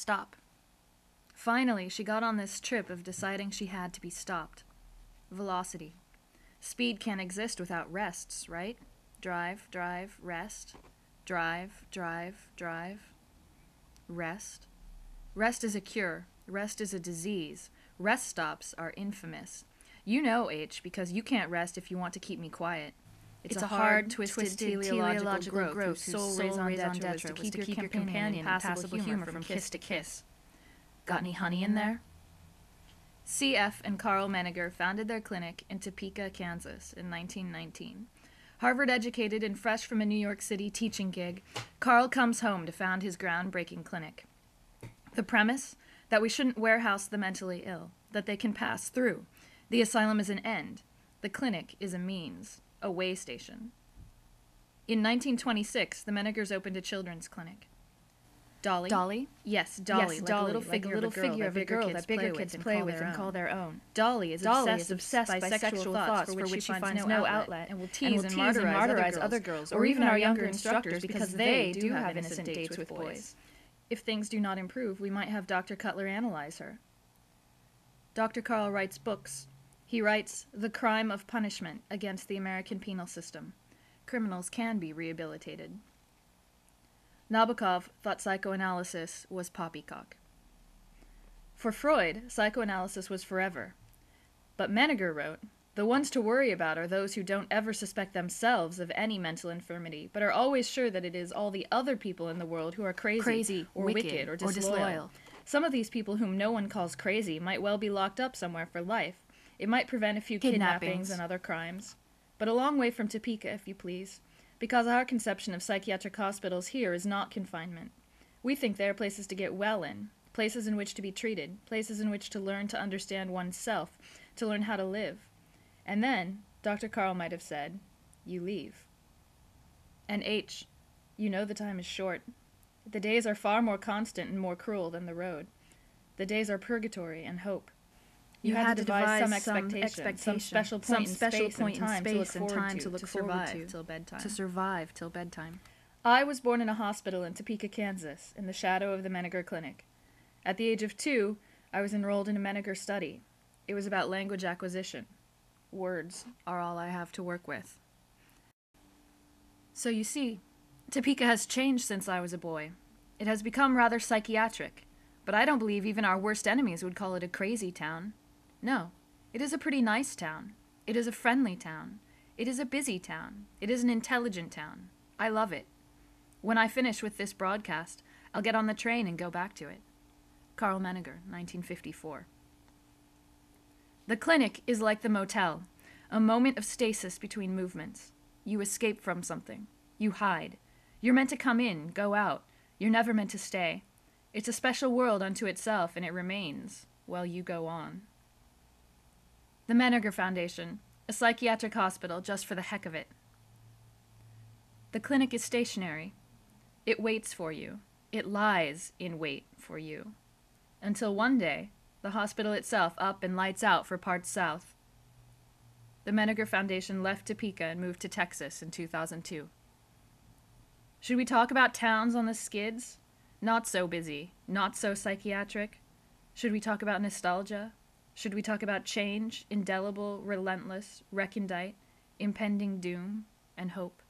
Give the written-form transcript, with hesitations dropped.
stop. Finally, she got on this trip of deciding she had to be stopped. Velocity. Speed can't exist without rests, right? Drive, drive, rest. Drive, drive, drive. Rest. Rest is a cure. Rest is a disease. Rest stops are infamous. You know, H, because you can't rest if you want to keep me quiet. It's a hard, twisted teleological growth whose sole raison d'etre was to keep your companion in passable humor from kiss to kiss. Got any honey in there? C.F. and Carl Menninger founded their clinic in Topeka, Kansas in 1919. Harvard-educated and fresh from a New York City teaching gig, Carl comes home to found his groundbreaking clinic. The premise? That we shouldn't warehouse the mentally ill, that they can pass through. The asylum is an end. The clinic is a means, a way station. In 1926, the Menningers opened a children's clinic. Dolly? Dolly? Yes, Dolly, Yes, like Dolly, a little figure of a girl that bigger kids play with and call their own. Dolly is obsessed by sexual thoughts for which she finds no outlet, and will tease and martyrize other girls, or even our younger instructors, because they do have innocent dates with boys. If things do not improve, we might have Dr. Cutler analyze her. Dr. Carl writes books. He writes The Crime of Punishment Against the American Penal System. Criminals can be rehabilitated. Nabokov thought psychoanalysis was poppycock. For Freud, psychoanalysis was forever. But Menninger wrote, the ones to worry about are those who don't ever suspect themselves of any mental infirmity, but are always sure that it is all the other people in the world who are crazy or wicked, or disloyal. Some of these people whom no one calls crazy might well be locked up somewhere for life. It might prevent a few kidnappings and other crimes. But a long way from Topeka, if you please, because our conception of psychiatric hospitals here is not confinement. We think they are places to get well in, places in which to be treated, places in which to learn to understand oneself, to learn how to live. And then, Dr. Carl might have said, you leave. And H, you know the time is short. The days are far more constant and more cruel than the road. The days are purgatory and hope. You had to devise some expectation, some special point in space and time to look forward to till bedtime. To survive till bedtime. I was born in a hospital in Topeka, Kansas, in the shadow of the Menninger Clinic. At the age of 2, I was enrolled in a Menninger study. It was about language acquisition. Words are all I have to work with. So you see, Topeka has changed since I was a boy. It has become rather psychiatric, but I don't believe even our worst enemies would call it a crazy town. No, it is a pretty nice town. It is a friendly town. It is a busy town. It is an intelligent town. I love it. When I finish with this broadcast, I'll get on the train and go back to it. Carl Menninger, 1954. The clinic is like the motel, a moment of stasis between movements. You escape from something. You hide. You're meant to come in, go out. You're never meant to stay. It's a special world unto itself, and it remains while you go on. The Menninger Foundation, a psychiatric hospital just for the heck of it. The clinic is stationary. It waits for you. It lies in wait for you. Until one day, the hospital itself up and lights out for parts south. The Menninger Foundation left Topeka and moved to Texas in 2002. Should we talk about towns on the skids? Not so busy, not so psychiatric. Should we talk about nostalgia? Should we talk about change, indelible, relentless, recondite, impending doom, and hope?